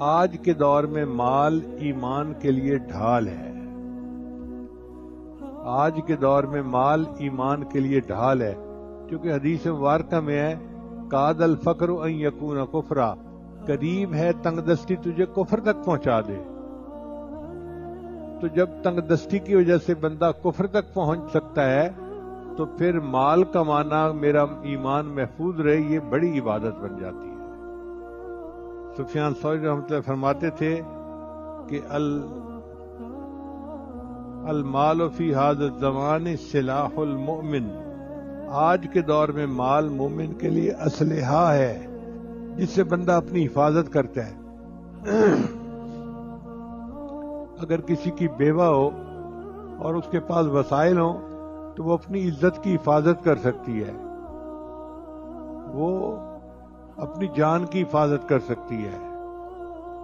آج کے دور میں مال ایمان کے لیے ڈھال ہے. آج کے دور میں مال ایمان کے لیے ڈھال ہے، کیونکہ حدیث مبارکہ میں ہے کاد الفقر ان یکون کفرا، قریب ہے تنگ دستی تجھے کفر تک پہنچا دے. تو جب تنگ دستی کی وجہ سے بندہ کفر تک پہنچ سکتا ہے تو پھر مال کمانا، میرا ایمان محفوظ رہے، یہ بڑی عبادت بن جاتی ہے. سفیان ثوری رحمۃ اللہ فرماتے تھے کہ المال فی ھذا الزمان سلاح المؤمن، آج کے دور میں مال مومن کے لیے اسلحہ ہے جس سے بندہ اپنی حفاظت کرتا ہے. اگر کسی کی بیوہ ہو اور اس کے پاس وسائل ہوں تو وہ اپنی عزت کی حفاظت کر سکتی ہے، وہ اپنی جان کی حفاظت کر سکتی ہے،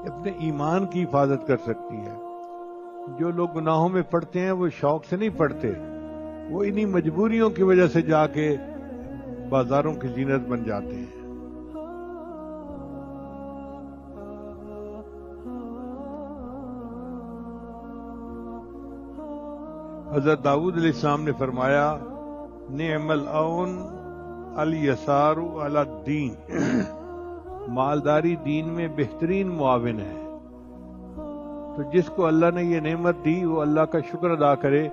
اپنے ایمان کی حفاظت کر سکتی ہے. جو لوگ گناہوں میں پڑتے ہیں وہ شوق سے نہیں پڑتے، وہ انہی مجبوریوں کی وجہ سے جا کے بازاروں کی زینت بن جاتے ہیں. حضرت داؤد علیہ السلام نے فرمایا نعم العون الیسار علی الدین، مالداری دین میں بہترین معاون ہے. تو جس کو اللہ نے یہ نعمت دی وہ اللہ کا شکر ادا کرے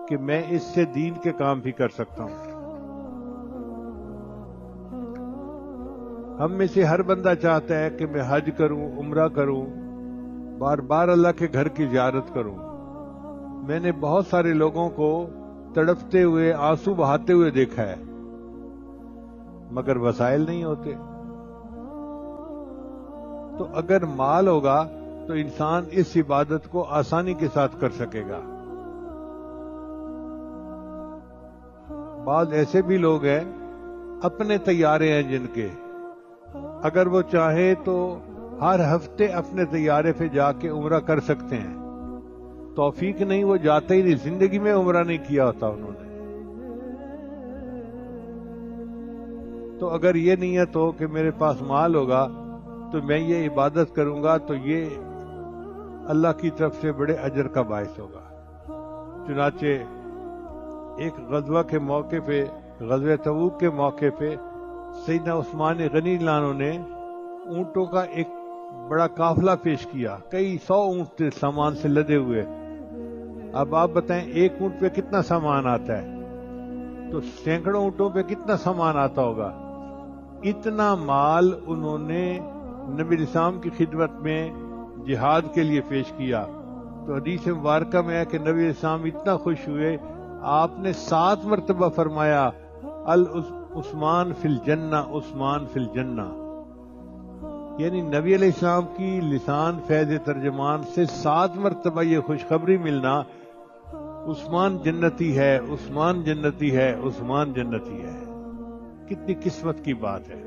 کہ میں اس سے دین کے کام بھی کر سکتا ہوں. ہم میں سے ہر بندہ چاہتا ہے کہ میں حج کروں، عمرہ کروں، بار بار اللہ کے گھر کی زیارت کروں. میں نے بہت سارے لوگوں کو تڑپتے ہوئے، آنسو بہاتے ہوئے دیکھا ہے، مگر وسائل نہیں ہوتے. تو اگر مال ہوگا تو انسان اس عبادت کو آسانی کے ساتھ کر سکے گا. بعض ایسے بھی لوگ ہیں اپنے طیارے ہیں جن کے اگر وہ چاہے تو ہر ہفتے اپنے طیارے پہ جا کے عمرہ کر سکتے ہیں. توفیق نہیں، وہ جاتے ہی نہیں، زندگی میں عمرہ نہیں کیا ہوتا انہوں نے. تو اگر یہ نیت ہو کہ میرے پاس مال ہوگا تو میں یہ عبادت کروں گا تو یہ اللہ کی طرف سے بڑے اجر کا باعث ہوگا. چنانچہ ایک غزوہ کے موقع پہ، غزوہ تبوک کے موقع پہ سیدنا عثمان غنی اللہ عنہ نے اونٹوں کا ایک بڑا قافلہ پیش کیا. کئی 100 اونٹ تھے سامان سے لدے ہوئے. اب آپ بتائیں ایک اونٹ پہ کتنا سامان آتا ہے، تو سینکڑوں اونٹوں پہ کتنا سامان آتا ہوگا. اتنا مال انہوں نے نبی اسلام کی خدمت میں جہاد کے لیے پیش کیا. تو حدیث مبارکہ میں ہے کہ نبی اسلام اتنا خوش ہوئے، آپ نے 7 مرتبہ فرمایا عثمان فی الجنہ، عثمان فی الجنہ. یعنی نبی علیہ السلام کی لسان فیض ترجمان سے 7 مرتبہ یہ خوشخبری ملنا، عثمان جنتی ہے، عثمان جنتی ہے، عثمان جنتی ہے. کتنی قسمت کی بات ہے.